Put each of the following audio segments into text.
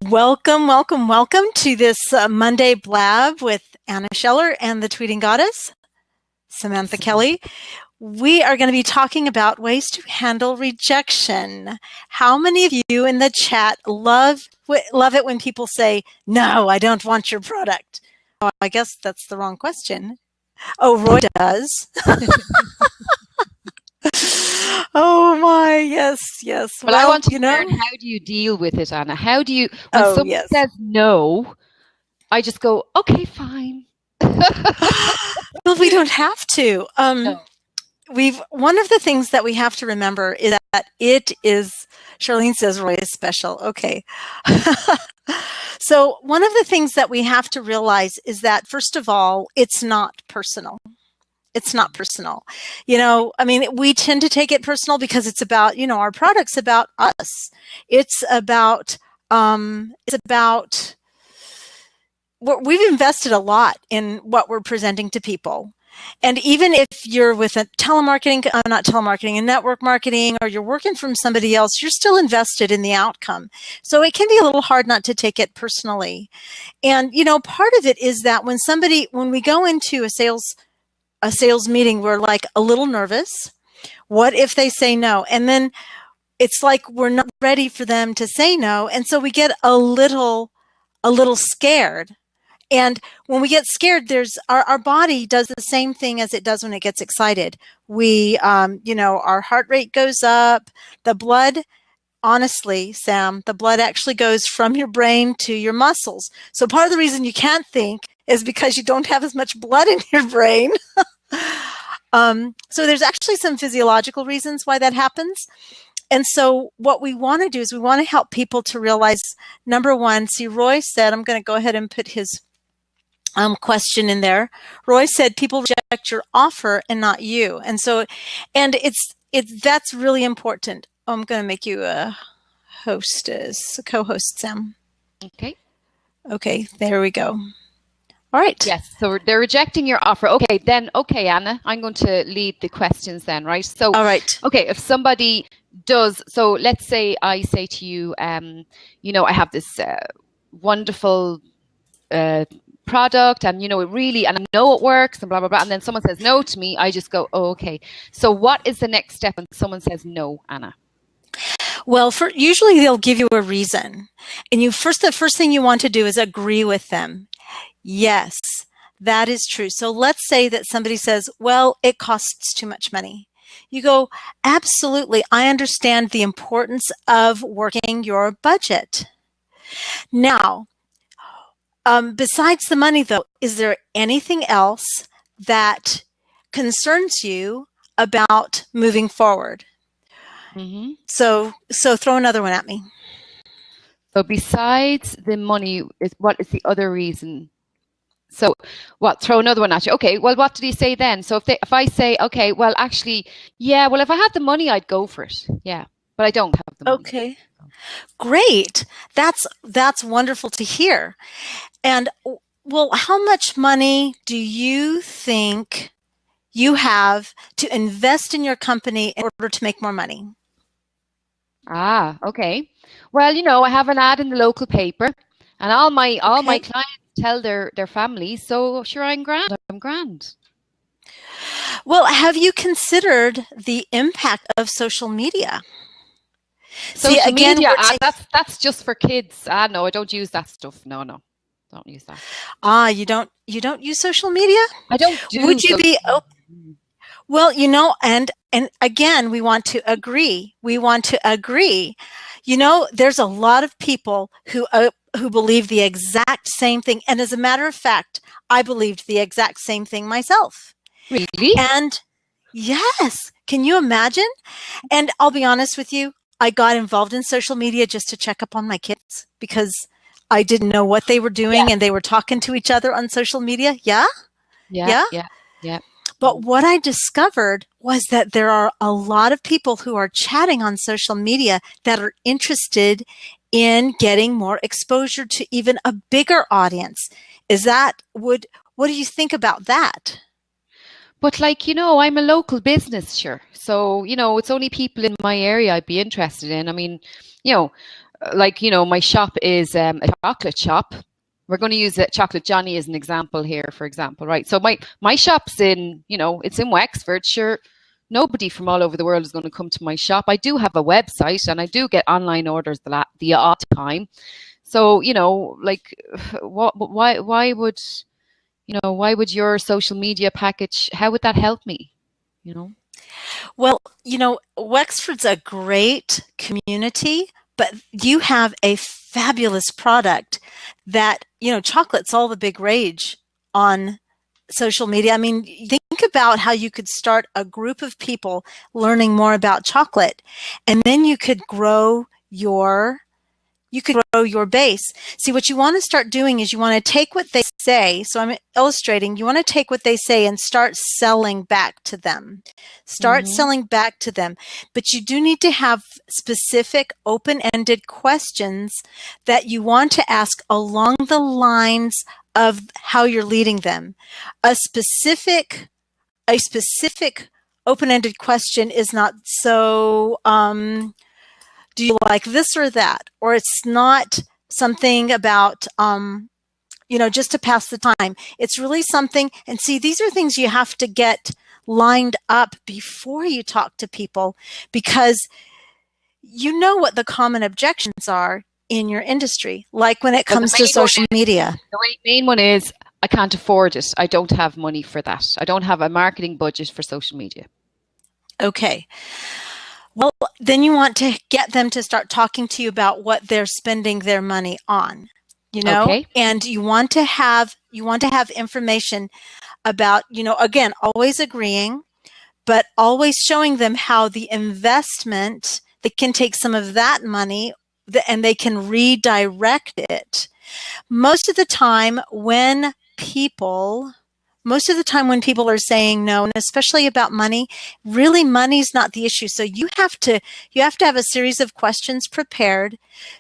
Welcome, welcome, welcome to this Monday Blab with Anna Scheller and the Tweeting Goddess, Samantha Kelly. We are going to be talking about ways to handle rejection. How many of you in the chat love it when people say, "No, I don't want your product"? Oh, I guess that's the wrong question. Oh, Roy does. Oh my, yes. Well, I want to learn, how do you deal with it, Anna? How do you, when someone says no, I just go, okay, fine. Well, we don't have to. No. One of the things that we have to remember is that it is, Charlene says Roy is special. Okay. So one of the things that we have to realize is that, first of all, it's not personal. It's not personal. We tend to take it personal because it's about, our product's about us. It's about we've invested a lot in what we're presenting to people. And even if you're with a a network marketing, or you're working from somebody else, you're still invested in the outcome. So it can be a little hard not to take it personally. And, part of it is that when we go into a sales meeting, we're like a little nervous. What if they say no? And then it's like we're not ready for them to say no. And so we get a little scared. And when we get scared, our body does the same thing as it does when it gets excited. Our heart rate goes up. The blood, honestly, Sam, the blood actually goes from your brain to your muscles. So part of the reason you can't think is because you don't have as much blood in your brain. So there's actually some physiological reasons why that happens. And so what we want to do is we want to help people to realize, number one, see, Roy said, I'm going to go ahead and put his question in there. Roy said people reject your offer and not you. And so, that's really important. I'm going to make you a co-host, Sam. Okay, there we go. All right. Yes, so they're rejecting your offer. Okay, Anna, I'm going to lead the questions then, right? So, all right. Okay, if somebody does, so let's say I say to you, I have this wonderful product, and and I know it works, and blah blah blah, and then someone says no to me, I just go, oh, okay. So what is the next step when someone says no, Anna? Well, usually they'll give you a reason, and the first thing you want to do is agree with them. Yes, that is true. So let's say that somebody says, well, it costs too much money. You go, absolutely, I understand the importance of working your budget. Now, besides the money, though, is there anything else that concerns you about moving forward? Mm-hmm. So throw another one at me. So besides the money, what is the other reason? So throw another one at you. Okay, well, what did he say then? So if I say, okay, well, actually, yeah, well, if I had the money, I'd go for it. Yeah, but I don't have the money. Okay, great. That's wonderful to hear. And, well, how much money do you think you have to invest in your company in order to make more money? Ah, okay. Well, I have an ad in the local paper, and all my clients tell their families, so sure, I'm grand. Well, have you considered the impact of social media? Social media, that's just for kids. No, I don't use that stuff. No, don't use that. You don't use social media? I don't do. Would you be open? Well, and again, we want to agree. There's a lot of people who believe the exact same thing. And as a matter of fact, I believed the exact same thing myself. Really? And yes, can you imagine? And I'll be honest with you, I got involved in social media just to check up on my kids because I didn't know what they were doing, and they were talking to each other on social media. Yeah. But what I discovered was that there are a lot of people who are chatting on social media that are interested in getting more exposure to even a bigger audience. What do you think about that? But I'm a local business, sure. So, it's only people in my area I'd be interested in. I mean, like, my shop is a chocolate shop. We're going to use Chocolate Johnny as an example here, for example, right? So my shop's in, it's in Wexford. Sure, nobody from all over the world is going to come to my shop. I do have a website and I do get online orders the odd time. So, like, why would your social media package, how would that help me? Well, Wexford's a great community, but you have a fabulous product that, chocolate's all the big rage on social media. I mean, think about how you could start a group of people learning more about chocolate, and then you could grow your base. See, what you want to start doing is you want to take what they say. So I'm illustrating. You want to take what they say and start selling back to them. Start selling back to them. But you do need to have specific open-ended questions that you want to ask along the lines of how you're leading them. A specific open-ended question is not so, do you like this or that? Or it's not something about, just to pass the time. It's really something, and see, these are things you have to get lined up before you talk to people, because you know what the common objections are in your industry, like when it comes to social media. The main one is, I can't afford it. I don't have money for that. I don't have a marketing budget for social media. Okay. Well, then you want to get them to start talking to you about what they're spending their money on, Okay. And you want to have information about, again, always agreeing, but always showing them how the investment, they can take some of that money and they can redirect it. Most of the time when people are saying no, and especially about money, really money's not the issue. So you have to have a series of questions prepared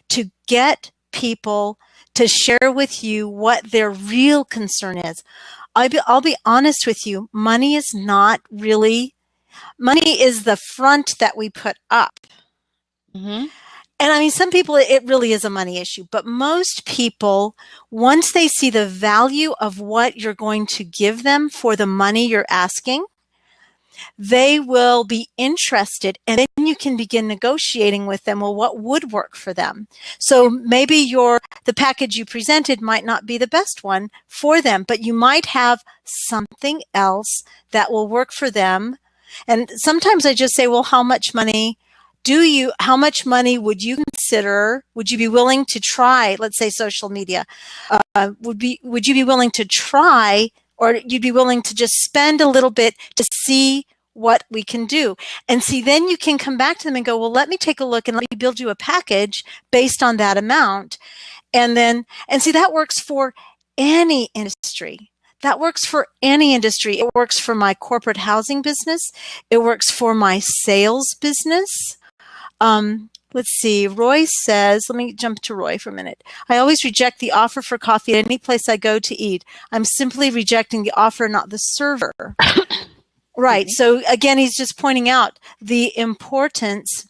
to get people to share with you what their real concern is. I'll be honest with you, money is the front that we put up. And I mean, some people, it really is a money issue, but most people, once they see the value of what you're going to give them for the money you're asking, they will be interested, and then you can begin negotiating with them, well, what would work for them? So maybe the package you presented might not be the best one for them, but you might have something else that will work for them. And sometimes I just say, well, how much money would you consider, would you be willing to try, let's say social media, would you be willing to try, or you'd be willing to just spend a little bit to see what we can do? And see, then you can come back to them and go, well, let me take a look and let me build you a package based on that amount. And see, that works for any industry. That works for any industry. It works for my corporate housing business. It works for my sales business. Let's see. Roy says, let me jump to Roy for a minute. I always reject the offer for coffee at any place I go to eat. I'm simply rejecting the offer, not the server. Right. So again, he's just pointing out the importance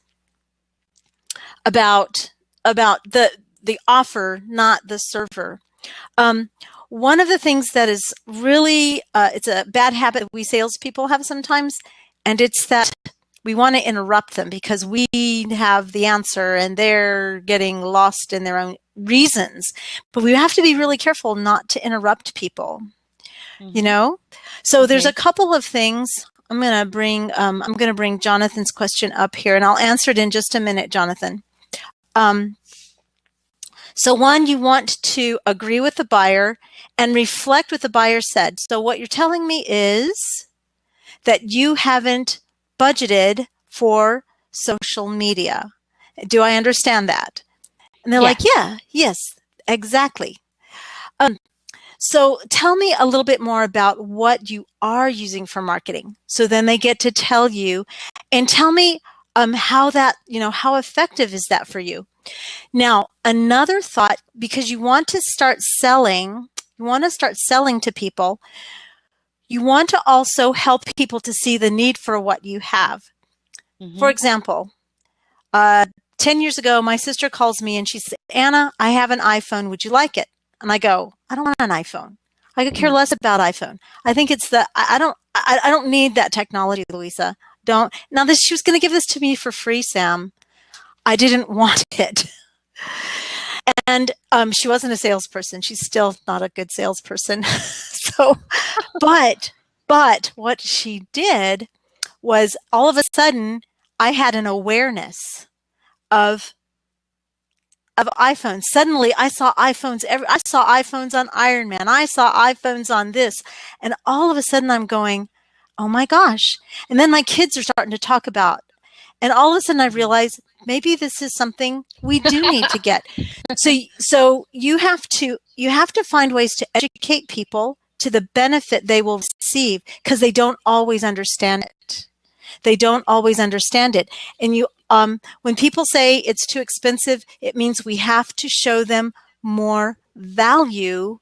about the offer, not the server. One of the things that is really, it's a bad habit that we salespeople have sometimes, and it's that we want to interrupt them because we have the answer and they're getting lost in their own reasons. But we have to be really careful not to interrupt people, So there's a couple of things. I'm going to bring Jonathan's question up here, and I'll answer it in just a minute, Jonathan. So one, you want to agree with the buyer and reflect what the buyer said. So what you're telling me is that you haven't budgeted for social media. Do I understand that? And they're like, yeah, yes, exactly. So tell me a little bit more about what you are using for marketing. So then they get to tell you, and tell me how that, how effective is that for you? Now, another thought, because you want to start selling to people, you want to also help people to see the need for what you have. For example, 10 years ago, my sister calls me and she says, Anna, I have an iPhone. Would you like it? And I go, I don't want an iPhone. I could care less about iPhone. I think it's I don't need that technology, Louisa. Don't. Now this, she was going to give this to me for free, Sam. I didn't want it. And she wasn't a salesperson. She's still not a good salesperson. So, but what she did was all of a sudden I had an awareness of iPhones. Suddenly I saw iPhones. I saw iPhones on Iron Man. I saw iPhones on this. And all of a sudden I'm going, oh my gosh. And then my kids are starting to talk about, and all of a sudden I realize maybe this is something we do need to get. So you have to find ways to educate people to the benefit they will receive, because they don't always understand it. They don't always understand it. And when people say it's too expensive, it means we have to show them more value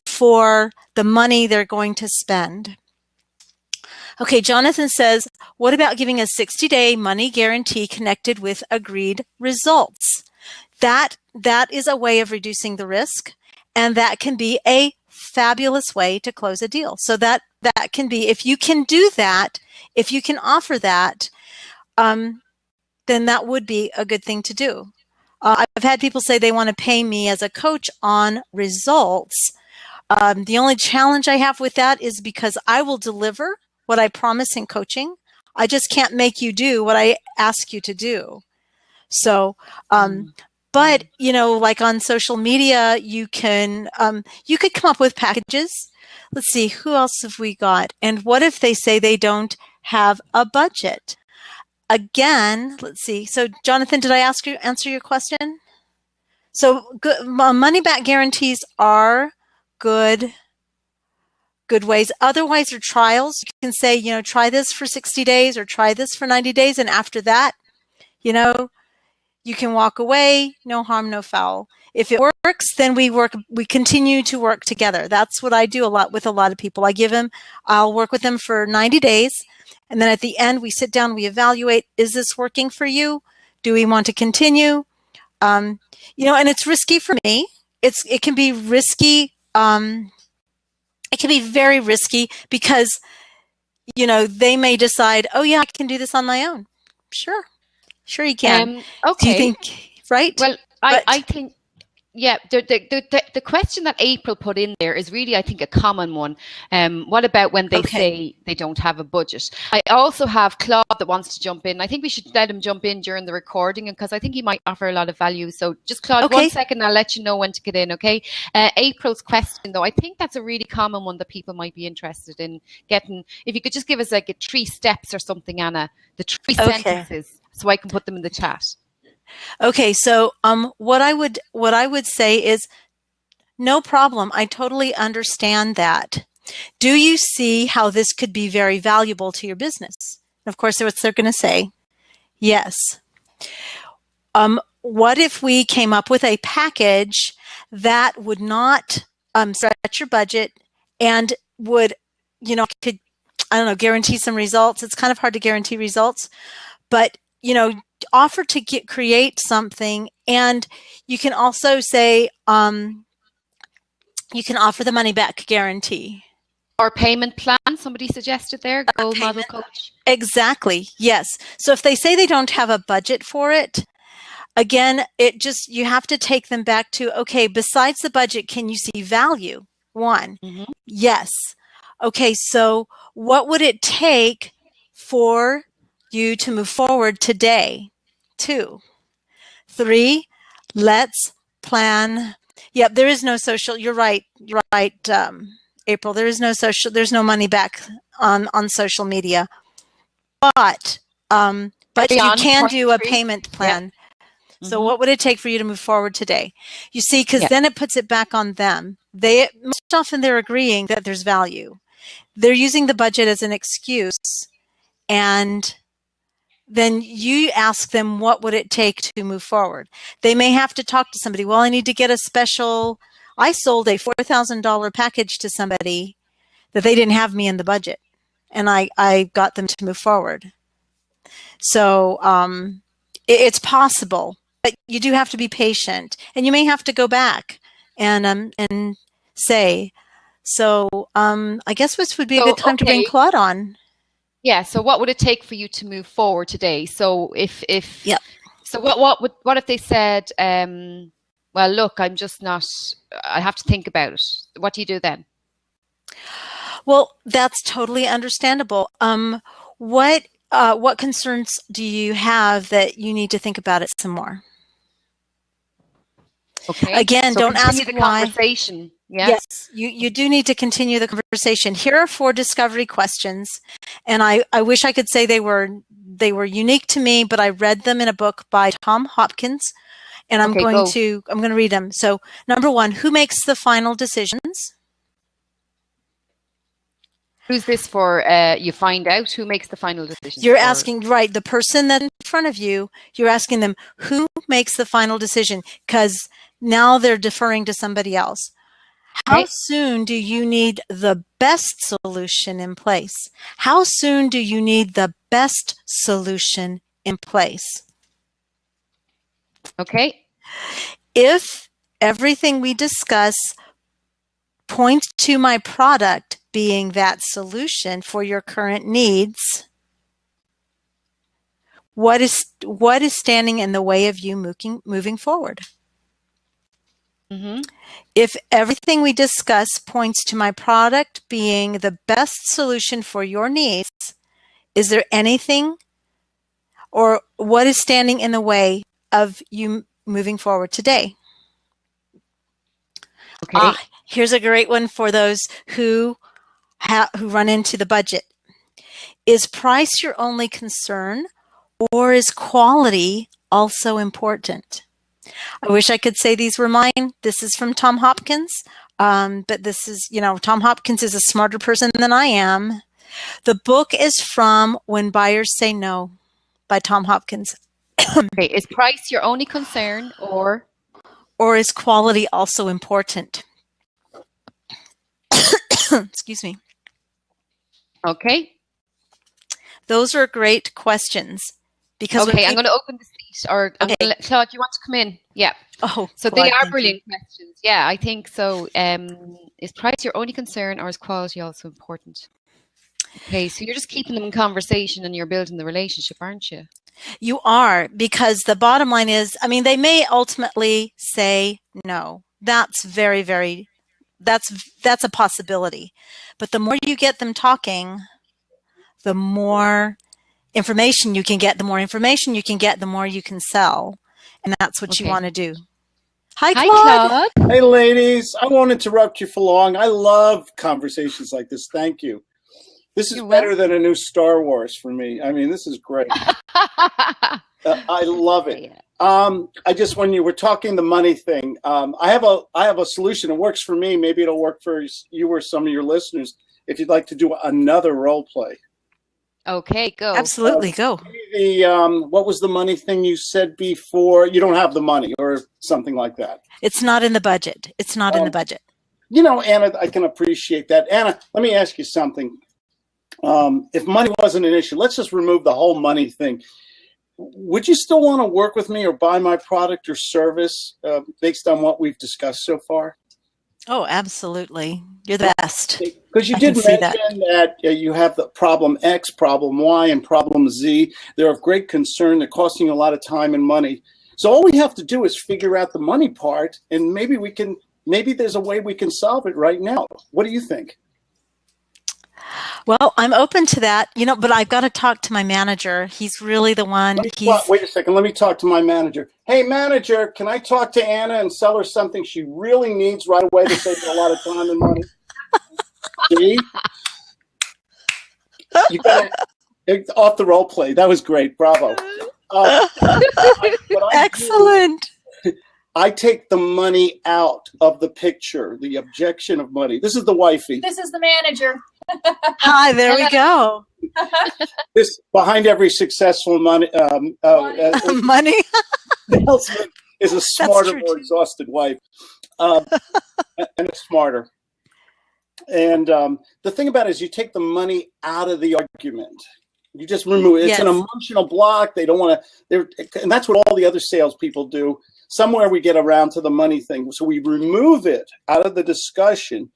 for the money they're going to spend. Okay, Jonathan says, what about giving a 60-day money guarantee connected with agreed results? That is a way of reducing the risk, and that can be a fabulous way to close a deal. So that can be, if you can do that, if you can offer that, then that would be a good thing to do. I've had people say they want to pay me as a coach on results. The only challenge I have with that is because I will deliver what I promise in coaching. I just can't make you do what I ask you to do. So, but like on social media, you could come up with packages. Let's see, who else have we got? And what if they say they don't have a budget? Again, let's see. So, Jonathan, did I answer your question? So, money back guarantees are good ways. Otherwise, are trials. You can say, try this for 60 days or try this for 90 days. And after that, you can walk away, no harm, no foul. If it works, then we continue to work together. That's what I do a lot with a lot of people. I'll work with them for 90 days. And then at the end, we sit down, we evaluate, is this working for you? Do we want to continue? And it's risky for me. It can be risky. It can be very risky because, they may decide, oh yeah, I can do this on my own. Sure you can. Okay. Do you think, right? Well, I think, yeah, the question that April put in there is really, I think, a common one. What about when they say they don't have a budget? I also have Claude that wants to jump in. I think we should let him jump in during the recording, because I think he might offer a lot of value. So just, Claude, 1 second, I'll let you know when to get in, okay? April's question, though, I think that's a really common one that people might be interested in getting. If you could just give us like 3 steps or something, Anna, the 3 sentences, so I can put them in the chat. Okay, so what I would say is, no problem. I totally understand that. Do you see how this could be very valuable to your business? And of course, that's what they're going to say. Yes. What if we came up with a package that would not stretch your budget and would, could, guarantee some results? It's kind of hard to guarantee results, but, offer to create something. And you can also say, you can offer the money back guarantee. Or payment plan, somebody suggested there, Goal Model Coach. Exactly, yes. So if they say they don't have a budget for it, again, you have to take them back to, okay, besides the budget, can you see value? 1, yes. Okay, so what would it take for you to move forward today? 2, 3, let's plan. Yep, there is no social. You're right, April. There is no social. There's no money back on social media, but you can do a payment plan. Yeah. So what would it take for you to move forward today? You see, because then it puts it back on them. Most often they're agreeing that there's value. They're using the budget as an excuse, and then you ask them, what would it take to move forward? They may have to talk to somebody. Well, I need to get a special. I sold a $4,000 package to somebody that they didn't have me in the budget, and I got them to move forward. So It's possible, but you do have to be patient, and you may have to go back and say. So I guess this would be a good time to bring Claude on. Yeah. So what would it take for you to move forward today? So if Yep. So what if they said, well, look, I'm just not, I have to think about it. What do you do then? Well, that's totally understandable. What concerns do you have that you need to think about it some more? Okay. Again, so don't ask the why. Conversation. Yeah? Yes, you do need to continue the conversation. Here are 4 discovery questions, and I wish I could say they were unique to me, but I read them in a book by Tom Hopkins, and I'm going to read them. So, number 1, who makes the final decisions? Who's this for? You find out who makes the final decision. You're asking, right, the person that's in front of you, you're asking them who makes the final decision, because now they're deferring to somebody else. How soon do you need the best solution in place? How soon do you need the best solution in place? Okay. If everything we discuss points to my product being that solution for your current needs, what is standing in the way of you moving forward? Mm-hmm. If everything we discuss points to my product being the best solution for your needs, is there anything or what is standing in the way of you moving forward today? Okay. Here's a great one for those who run into the budget. Is price your only concern, or is quality also important? I wish I could say these were mine. This is from Tom Hopkins, but this is, Tom Hopkins is a smarter person than I am. The book is from When Buyers Say No by Tom Hopkins. Okay, is price your only concern, or is quality also important? Excuse me. Okay. Those are great questions. Because I'm going to open the seat, or I'm going to let Claude, you want to come in? Yeah. Oh, so Claude, they are brilliant questions. Yeah, I think so. Is price your only concern, or is quality also important? Okay, so you're just keeping them in conversation and you're building the relationship, aren't you? You are, because the bottom line is, they may ultimately say no. That's very, very, that's a possibility. But the more you get them talking, the more information you can get, the more you can sell. And that's what you want to do. Hi, Claude. Hey, ladies. I won't interrupt you for long. I love conversations like this. Thank you. This is better than a new Star Wars for me. This is great. I love it. When you were talking the money thing, I have a solution. It works for me. Maybe it'll work for you or some of your listeners if you'd like to do another role play. Okay, go. Absolutely, go. What was the money thing you said before? You don't have the money or something like that. It's not in the budget. It's not in the budget. Anna, I can appreciate that. Anna, let me ask you something. If money wasn't an issue, let's just remove the whole money thing. Would you still want to work with me or buy my product or service based on what we've discussed so far? Oh, absolutely. You're the best. Because you did mention that you have the problem X, problem Y, and problem Z. They're of great concern. They're costing you a lot of time and money. So all we have to do is figure out the money part, and maybe there's a way we can solve it right now. What do you think? Well, I'm open to that, but I've got to talk to my manager. He's really the one. Wait a second. Let me talk to my manager. Hey, manager, can I talk to Anna and sell her something she really needs right away to save her a lot of time and money? See? You got it off the role play. That was great. Bravo. Excellent. I take the money out of the picture, the objection of money. This is the wifey. This is the manager. Hi, there we go. This behind every successful money money salesman is a smarter, more exhausted wife, and a smarter. And the thing about it is, you take the money out of the argument. You just remove it. It's Yes. an emotional block. They don't want to, and that's what all the other salespeople do. Somewhere we get around to the money thing. So we remove it out of the discussion.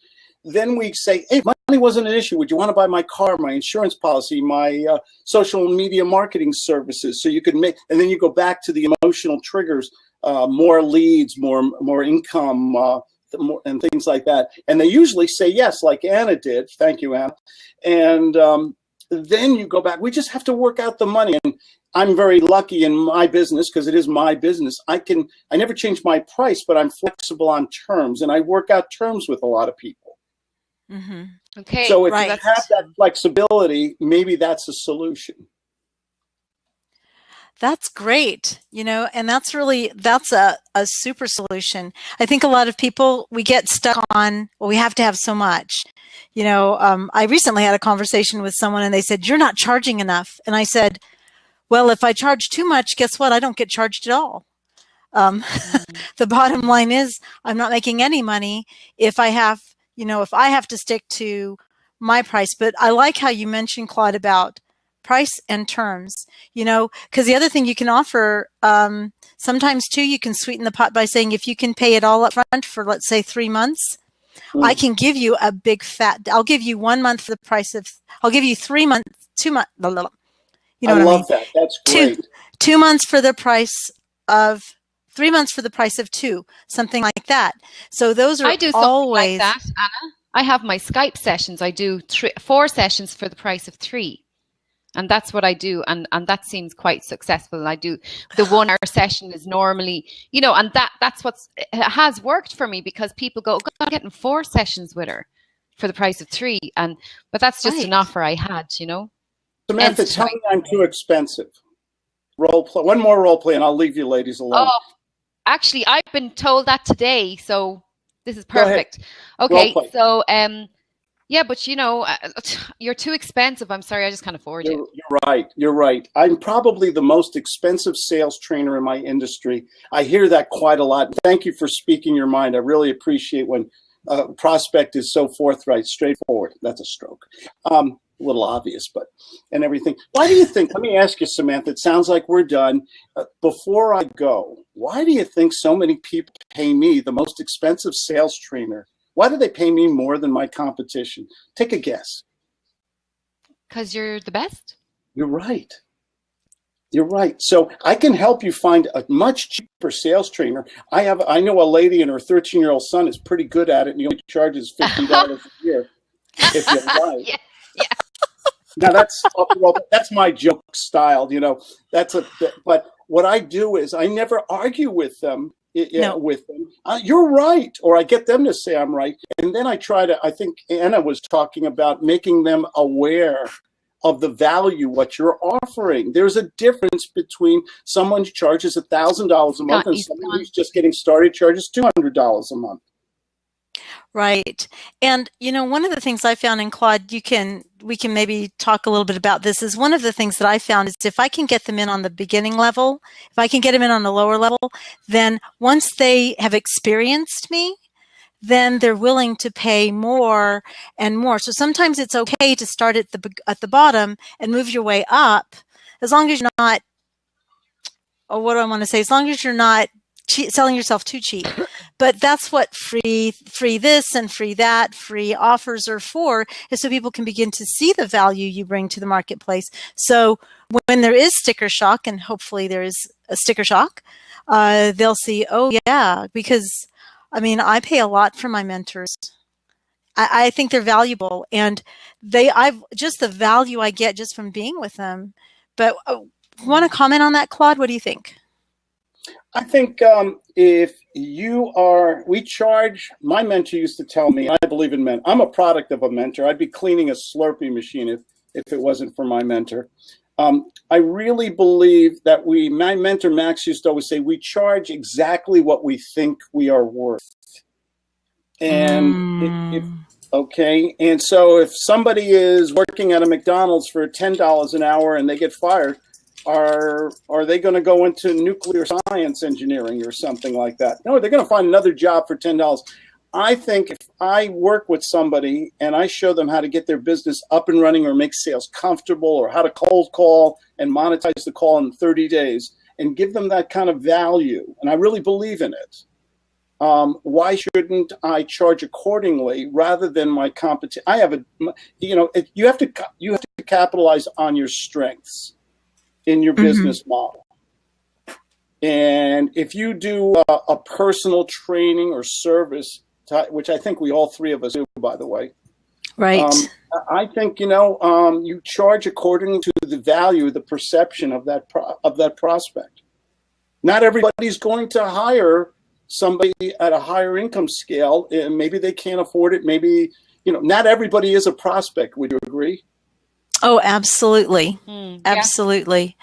Then we say, hey, money wasn't an issue. Would you want to buy my car, my insurance policy, my social media marketing services? So you could make, and then you go back to the emotional triggers, more leads, more income, and things like that. And they usually say yes, like Anna did. Thank you, Anna. And then you go back. We just have to work out the money. And I'm very lucky in my business because it is my business. I never change my price, but I'm flexible on terms, and I work out terms with a lot of people. Mm-hmm. Okay. So if Right. you have that flexibility, maybe that's a solution. That's great, and that's a super solution. I think a lot of people, we get stuck on, well, we have to have so much. I recently had a conversation with someone and they said, you're not charging enough. And I said, well, if I charge too much, guess what? I don't get charged at all. The bottom line is I'm not making any money if I have to stick to my price. But I like how you mentioned, Claude, about price and terms, because the other thing you can offer, sometimes too, you can sweeten the pot by saying, if you can pay it all up front for, let's say, 3 months, I can give you a big I'll give you 1 month for the price of, I'll give you 3 months, 2 months, I love that. That's great. 2 months for the price of 3 months for the price of 2, something like that. So those are I do something always like that, Anna. I have my Skype sessions. I do 4 sessions for the price of 3. And that's what I do. And that seems quite successful. I do the 1 hour session is normally, and that's it has worked for me because people go, God, I'm getting 4 sessions with her for the price of 3. But that's just an offer I had, Samantha, tell me I'm too expensive. Role play. One more role play and I'll leave you ladies alone. Oh, actually, I've been told that today. So this is perfect. Okay. So, yeah, but you're too expensive. I'm sorry, I just can't afford you. You're right. I'm probably the most expensive sales trainer in my industry. I hear that quite a lot. Thank you for speaking your mind. I really appreciate when a prospect is so forthright, straightforward. That's a stroke. A little obvious, but and everything. Why do you think, let me ask you, Samantha, it sounds like we're done. Before I go, why do you think so many people pay me, the most expensive sales trainer? Why do they pay me more than my competition? Take a guess. Because you're the best. You're right. You're right. So I can help you find a much cheaper sales trainer. I know a lady and her 13-year-old son is pretty good at it, and he only charges $50 a year if you like. Yeah. Now that's my joke style, but what I do is I never argue with them. You're right, or I get them to say I'm right, and then I think Anna was talking about making them aware of the value what you're offering. There's a difference between someone who charges $1,000 a month and someone who's just getting started charges $200 a month. Right. And, one of the things I found, and Claude, we can maybe talk a little bit about this, is one of the things that I found is if I can get them in on the beginning level, if I can get them in on the lower level, then once they have experienced me, then they're willing to pay more and more. So sometimes it's okay to start at the bottom and move your way up, as long as you're not, what do I want to say? As long as you're not selling yourself too cheap. But that's what free this and free that, free offers are for, is so people can begin to see the value you bring to the marketplace. So when there is sticker shock, and hopefully there is a sticker shock, they'll see, oh yeah, because I pay a lot for my mentors. I think they're valuable, and just the value I get just from being with them. But want to comment on that, Claude? What do you think? I think if we charge, my mentor used to tell me, I believe in men. I'm a product of a mentor. I'd be cleaning a Slurpee machine if it wasn't for my mentor. I really believe that my mentor Max used to always say, we exactly what we think we are worth. And okay. And so if somebody is working at a McDonald's for $10 an hour and they get fired, are they going to go into nuclear science engineering or something like that? No, they're going to find another job for $10. I think if I work with somebody and I show them how to get their business up and running or make sales comfortable or how to cold call and monetize the call in 30 days and give them that kind of value, and I really believe in it, why shouldn't I charge accordingly rather than my competition? I have you have to capitalize on your strengths in your business model. And if you do a personal training or service, which I think we all three of us do, by the way, right? I think you charge according to the value, the perception of that prospect. Not everybody's going to hire somebody at a higher income scale. Maybe they can't afford it. Maybe not everybody is a prospect. Would you agree? Oh, absolutely. Absolutely.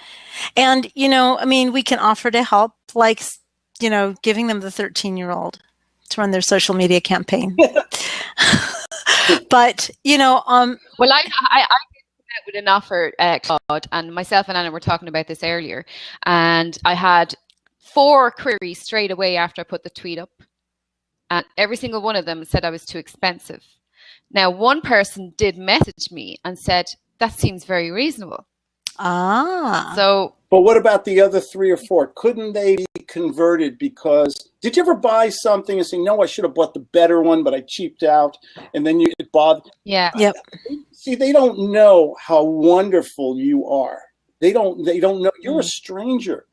And, we can offer to help, like, giving them the 13-year-old to run their social media campaign. But, well, I came out with an offer, Claude, and myself and Anna were talking about this earlier. And I had 4 queries straight away after I put the tweet up. And every single one of them said I was too expensive. Now, one person did message me and said, that seems very reasonable. So, but what about the other 3 or 4? Couldn't they be converted? Because did you ever buy something and say, no, I should have bought the better one, but I cheaped out, and then it bothered? Yeah. Yep. See, they don't know how wonderful you are. They don't know. You're a stranger.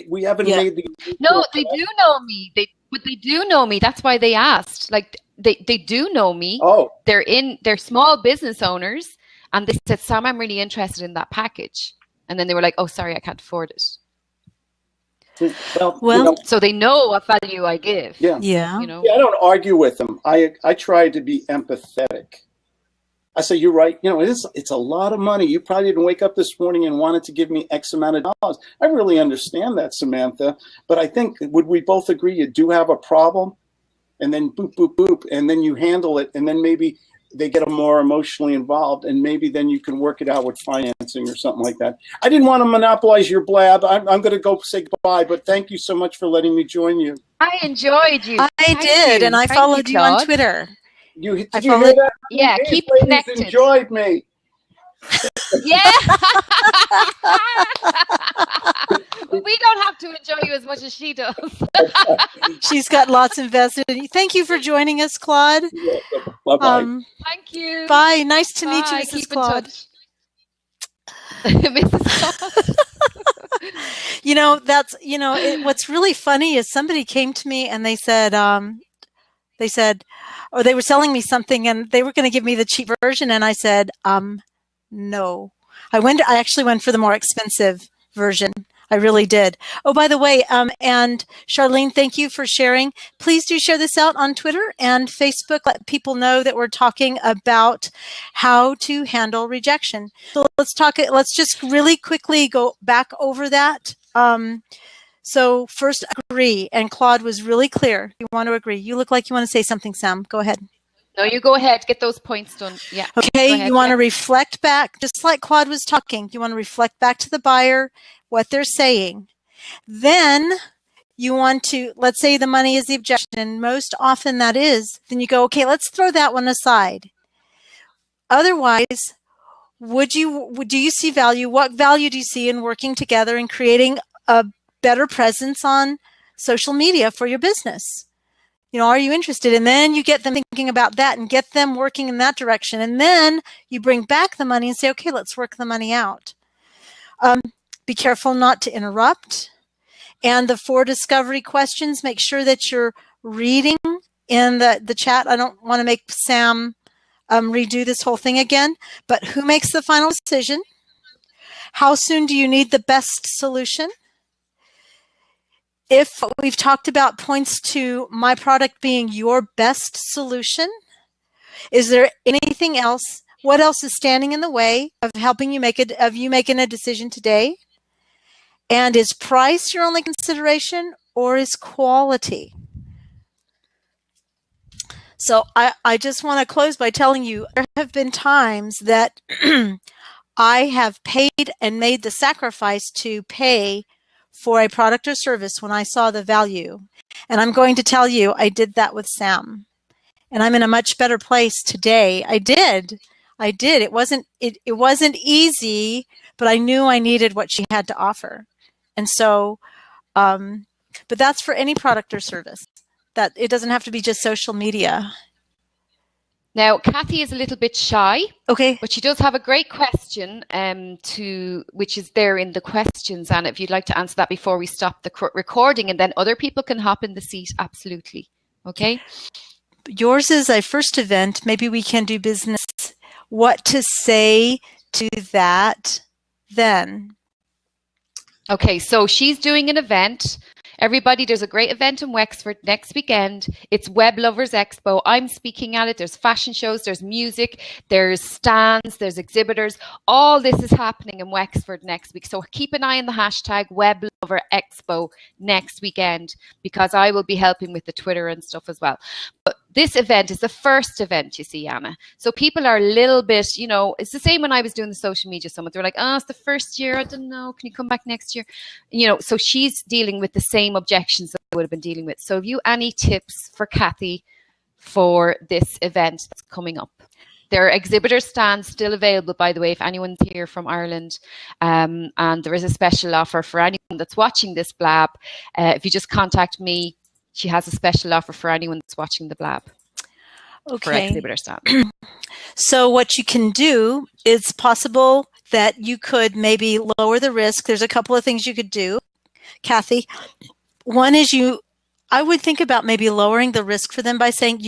We haven't made the. No, they do know me. But they do know me. That's why they asked. Like they do know me. Oh. They're small business owners. And they said, Sam, I'm really interested in that package. And then they were like, oh, sorry, I can't afford it. Well, so they know what value I give. Yeah. Yeah. Yeah, I don't argue with them. I try to be empathetic. I say, you're right. It's a lot of money. You probably didn't wake up this morning and wanted to give me X amount of dollars. I really understand that, Samantha. But I think, would we both agree you do have a problem? And then boop, boop, boop. And then you handle it. And then maybe they get more emotionally involved, and maybe then you can work it out with financing or something like that. I didn't want to monopolize your blab. I'm going to go say goodbye, but thank you so much for letting me join you. I enjoyed you. I did, and I followed you on Twitter. Did you hear that? Yeah, keep connected. Enjoyed me. Yeah. We don't have to enjoy you as much as she does. She's got lots invested in you. Thank you for joining us, Claude. Bye-bye. Thank you. Bye. Nice to meet you, Mrs. Keep Claude. Mrs. Claude. What's really funny is somebody came to me and they said, or they were selling me something and they were going to give me the cheap version. And I said, no. I actually went for the more expensive version. I really did. Oh, by the way, and Charlene, thank you for sharing. Please do share this out on Twitter and Facebook. Let people know that we're talking about how to handle rejection. So let's just really quickly go back over that. So first, agree. And Claude was really clear. You want to agree. You look like you want to say something, Sam. Go ahead. No, you go ahead. Get those points done. Yeah. Okay. You want to reflect back, just like Claude was talking. You want to reflect back to the buyer what they're saying. Then you want to, let's say the money is the objection. Most often that is. Then you go, okay, let's throw that one aside. Otherwise, do you see value? What value do you see in working together and creating a better presence on social media for your business? Are you interested? And then you get them thinking about that and get them working in that direction. And then you bring back the money and say, okay, let's work the money out. Be careful not to interrupt. And the 4 discovery questions, make sure that you're reading in the chat. I don't want to make Sam redo this whole thing again, but who makes the final decision? How soon do you need the best solution? If we've talked about points to my product being your best solution, is there anything else? What else is standing in the way of helping you making a decision today? And is price your only consideration, or is quality? So I just want to close by telling you there have been times that I have paid and made the sacrifice to pay for a product or service when I saw the value. And I'm going to tell you, I did that with Sam. and I'm in a much better place today. I did. It wasn't easy, but I knew I needed what she had to offer. And so, but that's for any product or service. That it doesn't have to be just social media. Now, Kathy is a little bit shy. Okay. But she does have a great question which is there in the questions, Anna, if you'd like to answer that before we stop the recording, and then other people can hop in the seat. Absolutely. Okay. Yours is a first event. Maybe we can do business. What to say to that then? Okay, so she's doing an event. Everybody, there's a great event in Wexford next weekend. It's Web Lovers Expo. I'm speaking at it. There's fashion shows, there's music, there's stands, there's exhibitors. All this is happening in Wexford next week. So keep an eye on the hashtag Web Lover Expo next weekend, because I will be helping with the Twitter and stuff as well. But this event is the first event, you see, Anna. So people are a little bit, it's the same when I was doing the social media summit. They're like, oh, it's the first year. I don't know. Can you come back next year? So she's dealing with the same objections that I would have been dealing with. So have you any tips for Kathy for this event that's coming up? There are exhibitor stands still available, by the way, if anyone's here from Ireland. And there is a special offer for anyone that's watching this blab. If you just contact me, she has a special offer for anyone that's watching the blab. Okay. For exhibitor stand. So what you can do, it's possible that you could maybe lower the risk. There's a couple of things you could do, Kathy. One is I would think about maybe lowering the risk for them by saying,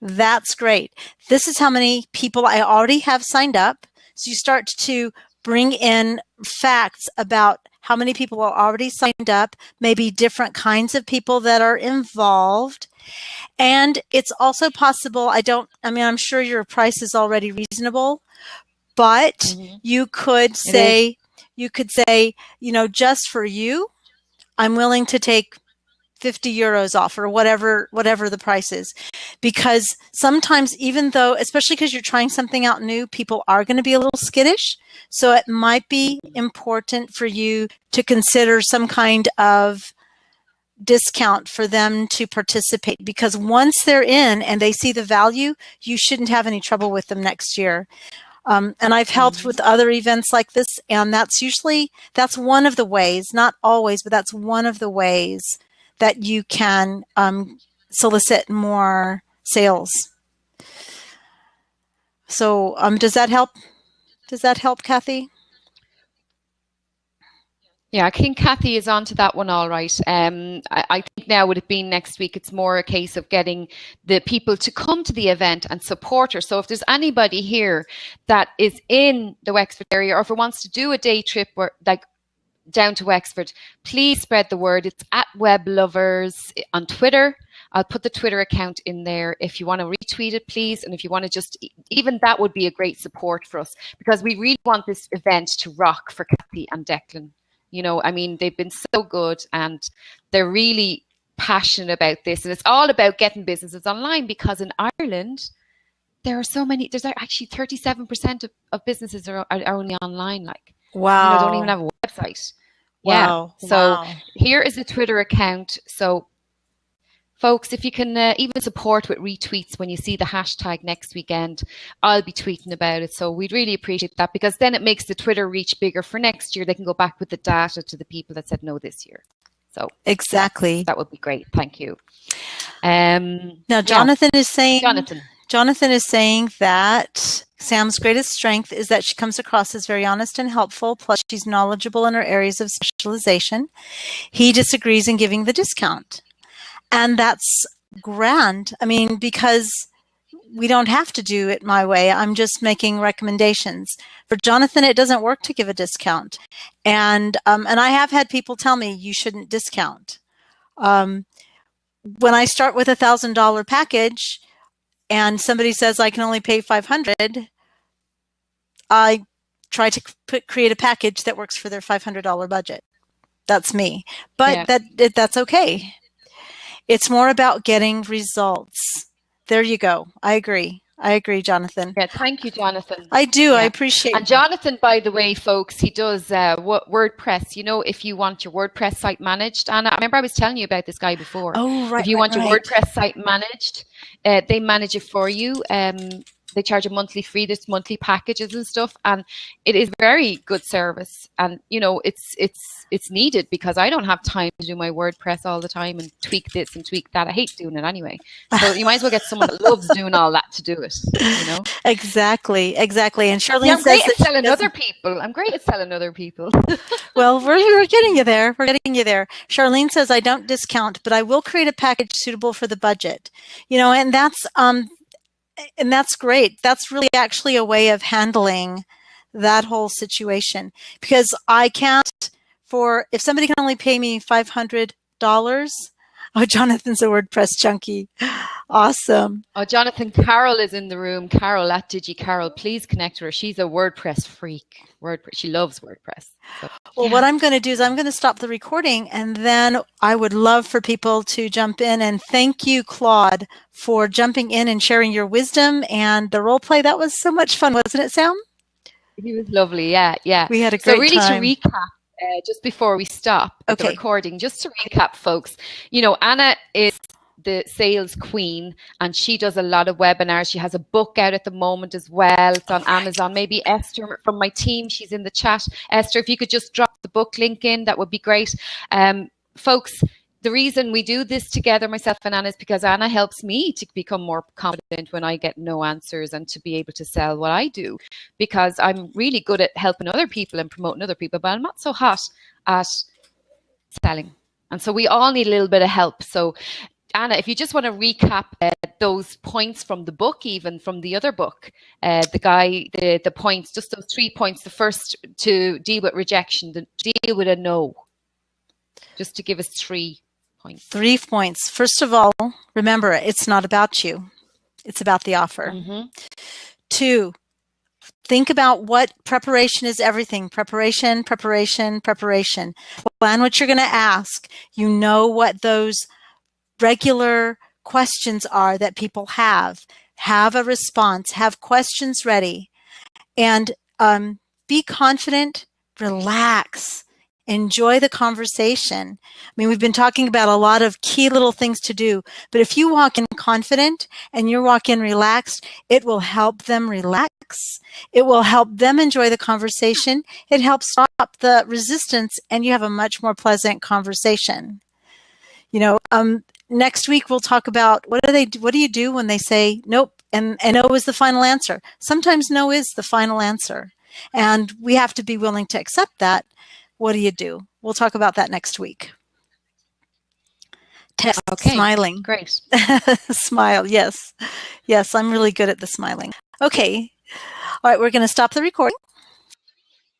that's great. This is how many people I already have signed up. So you start to bring in facts about how many people are already signed up, maybe different kinds of people that are involved. And it's also possible, I'm sure your price is already reasonable, but you could say, just for you, I'm willing to take 50 euros off, or whatever the price is. Because sometimes, even though, especially because you're trying something out new, people are going to be a little skittish. So it might be important for you to consider some kind of discount for them to participate, because once they're in and they see the value, you shouldn't have any trouble with them next year. And I've helped with other events like this, and that's one of the ways, not always, but that's one of the ways that you can solicit more sales. So does that help? Does that help, Kathy? Yeah, I think Kathy is onto that one all right. I think now, would it be next week, it's more a case of getting the people to come to the event and support her. So if there's anybody here that is in the Wexford area, or if it wants to do a day trip down to Wexford, please spread the word. It's at Web Lovers on Twitter. I'll put the Twitter account in there if you want to retweet it, please. And if you want to just, even that would be a great support for us, because we really want this event to rock for Kathy and Declan. They've been so good, and they're really passionate about this. And it's all about getting businesses online, because in Ireland, there are so many, there's actually 37% of businesses are only online. Wow. Don't even have a website. Wow. Yeah. So here is the Twitter account. So folks, if you can even support with retweets when you see the hashtag next weekend, I'll be tweeting about it. So we'd really appreciate that, because then it makes the Twitter reach bigger for next year. They can go back with the data to the people that said no this year. So exactly. That would be great. Thank you. Now, Jonathan is saying that Sam's greatest strength is that she comes across as very honest and helpful, plus she's knowledgeable in her areas of specialization. He disagrees in giving the discount. And that's grand. Because we don't have to do it my way. I'm just making recommendations. For Jonathan, it doesn't work to give a discount. And I have had people tell me you shouldn't discount. When I start with $1,000 package and somebody says I can only pay $500, I try to create a package that works for their $500 budget. That's me. But that's okay. It's more about getting results. There you go. I agree. I agree, Jonathan. Yeah, thank you, Jonathan. I do. Yeah. I appreciate And Jonathan, by the way, folks, he does WordPress. You know, if you want your WordPress site managed, and I remember I was telling you about this guy before. Oh, right. If you want your WordPress site managed, they manage it for you. They charge a monthly fee. There's monthly packages and stuff, and it is very good service. And you know, it's needed because I don't have time to do my WordPress all the time and tweak this and tweak that. I hate doing it anyway. So you might as well get someone that loves doing all that to do it. You know, exactly. And Charlene I'm says great at selling other people. I'm great at selling other people. Well, we're getting you there. We're getting you there. Charlene says, I don't discount, but I will create a package suitable for the budget. You know, and that's great. That's really actually a way of handling that whole situation, because I can't, if somebody can only pay me $500, oh, Jonathan's a WordPress junkie. Awesome. Oh, Jonathan, Carol is in the room. Carol at DigiCarol, please connect with her. She's a WordPress freak. She loves WordPress. So, well, what I'm going to do is I'm going to stop the recording, and then I would love for people to jump in. And thank you, Claude, for jumping in and sharing your wisdom and the role play. That was so much fun, wasn't it, Sam? He was lovely. Yeah. We had a great time. So really to recap, just before we stop the recording, just to recap, folks, you know, Anna is the sales queen, and she does a lot of webinars. She has a book out at the moment as well. It's on Amazon. Maybe Esther from my team, she's in the chat. Esther, if you could just drop the book link in, that would be great. Folks, the reason we do this together, myself and Anna, is because Anna helps me to become more confident when I get no answers and to be able to sell what I do, because I'm really good at helping other people and promoting other people, but I'm not so hot at selling. And so we all need a little bit of help. So Anna, if you just want to recap those points from the book, even from the other book, the points, just those 3 points. The first, to deal with rejection, to deal with a no. Just to give us 3 points. 3 points. First of all, remember, it's not about you. It's about the offer. 2, think about what preparation is everything. Preparation. Plan what you're going to ask. You know what those regular questions are that people have a response, have questions ready, and be confident, relax, enjoy the conversation. I mean, we've been talking about a lot of key little things to do, but if you walk in confident and you walk in relaxed, it will help them relax. It will help them enjoy the conversation. It helps stop the resistance, and you have a much more pleasant conversation. You know, next week we'll talk about what do you do when they say nope and no is the final answer. Sometimes no is the final answer, and we have to be willing to accept that. What do you do? We'll talk about that next week. Okay. Smiling. Great. Smile. Yes, I'm really good at the smiling. Okay. All right, we're going to stop the recording.